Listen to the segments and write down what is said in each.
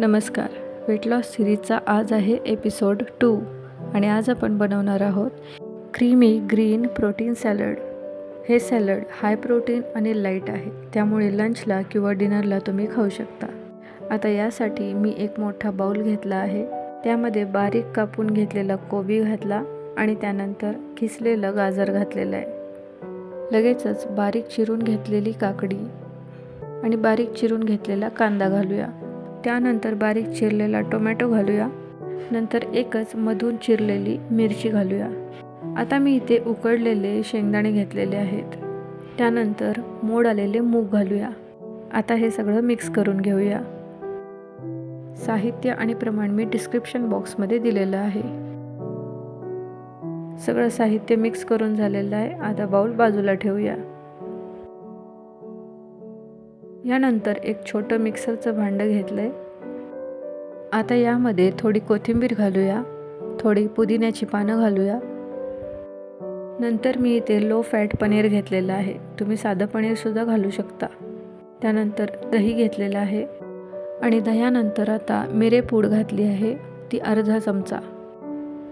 नमस्कार. Weight loss सिरीजचा आज आहे एपिसोड 2 आणि आज आपण बनवणार आहोत क्रीमी ग्रीन प्रोटीन सॅलड. हे सॅलड हाय प्रोटीन आणि लाईट आहे, त्यामुळे लंचला किंवा डिनरला तुम्ही खाऊ शकता. आता यासाठी मी एक मोठा बाउल घेतला आहे. त्यामध्ये बारीक कापून घेतलेला कोबी घातला आणि त्यानंतर किसलेलं गाजर घातलेलं आहे. लगेचच बारीक चिरून घेतलेली काकडी आणि बारीक चिरून घेतलेला कांदा घालूया. त्यानंतर बारीक चिरलेला टोमॅटो घालूया. नंतर एकच मधून चिरलेली मिरची घालूया. आता मी इथे उकडलेले शेंगदाणे घेतलेले आहेत. त्यानंतर मोड आलेले मूग घालूया. आता हे सगळं मिक्स करून घेऊया. साहित्य आणि प्रमाण मी डिस्क्रिप्शन बॉक्समध्ये दिलेलं आहे. सगळं साहित्य मिक्स करून झालेलं आहे. आता बाउल बाजूला ठेवूया. यानंतर एक छोटं मिक्सरचं भांडं घेतलंय. आता यामध्ये थोडी कोथिंबीर घालूया, थोडी पुदिन्याची पानं घालूया. नंतर मी इथे लो फॅट पनीर घेतलेलं आहे. तुम्ही साधं पनीरसुद्धा घालू शकता. त्यानंतर दही घेतलेलं आहे आणि दह्यानंतर आता मिरेपूड घातली आहे, ती अर्धा चमचा.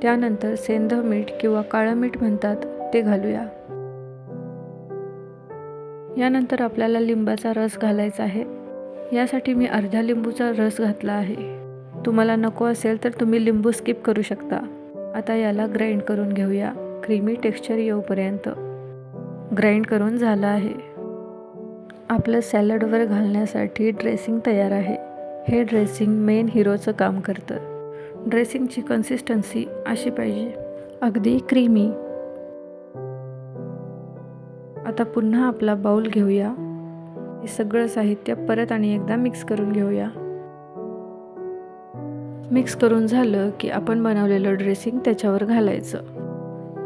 त्यानंतर सेंधव मीठ किंवा काळं मीठ म्हणतात ते घालूया. यानंतर आपल्याला लिंबाचा रस घालायचा आहे. यासाठी मी अर्ध्या लिंबूचा रस घातला आहे. तुम्हाला नको असेल तर तुम्ही लिंबू स्किप करू शकता. आता याला ग्राइंड करून घेऊया. क्रीमी टेक्स्चर येऊपर्यंत ग्राइंड करून झालं आहे. आपलं सॅलडवर घालण्यासाठी ड्रेसिंग तयार आहे. हे ड्रेसिंग मेन हिरोचं काम करतं. ड्रेसिंगची कन्सिस्टन्सी अशी पाहिजे, अगदी क्रीमी. आता पुन्हा आपला बाउल घेऊया. हे सगळं साहित्य परत आणि एकदा मिक्स करून घेऊया. मिक्स करून झालं की आपण बनवलेलं ड्रेसिंग त्याच्यावर घालायचं.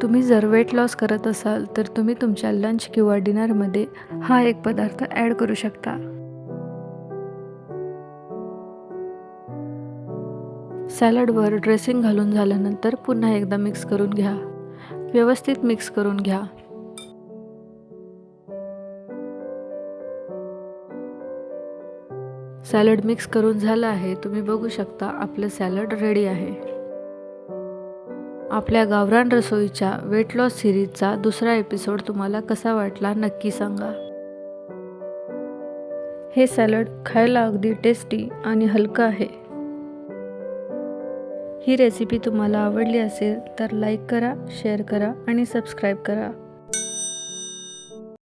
तुम्ही जर वेट लॉस करत असाल तर तुम्ही तुमच्या लंच किंवा डिनरमध्ये हा एक पदार्थ ॲड करू शकता. सॅलडवर ड्रेसिंग घालून झाल्यानंतर पुन्हा एकदा मिक्स करून घ्या. व्यवस्थित मिक्स करून घ्या. सॅलड मिक्स करून झालं आहे. तुम्ही बघू शकता आपलं सॅलड रेडी आहे. आपल्या गावरान रसोईच्या वेट लॉस सिरीजचा दुसरा एपिसोड तुम्हाला कसा वाटला नक्की सांगा. हे सॅलड खायला अगदी टेस्टी आणि हलकं आहे. ही रेसिपी तुम्हाला आवडली असेल तर लाईक करा, शेअर करा आणि सबस्क्राईब करा.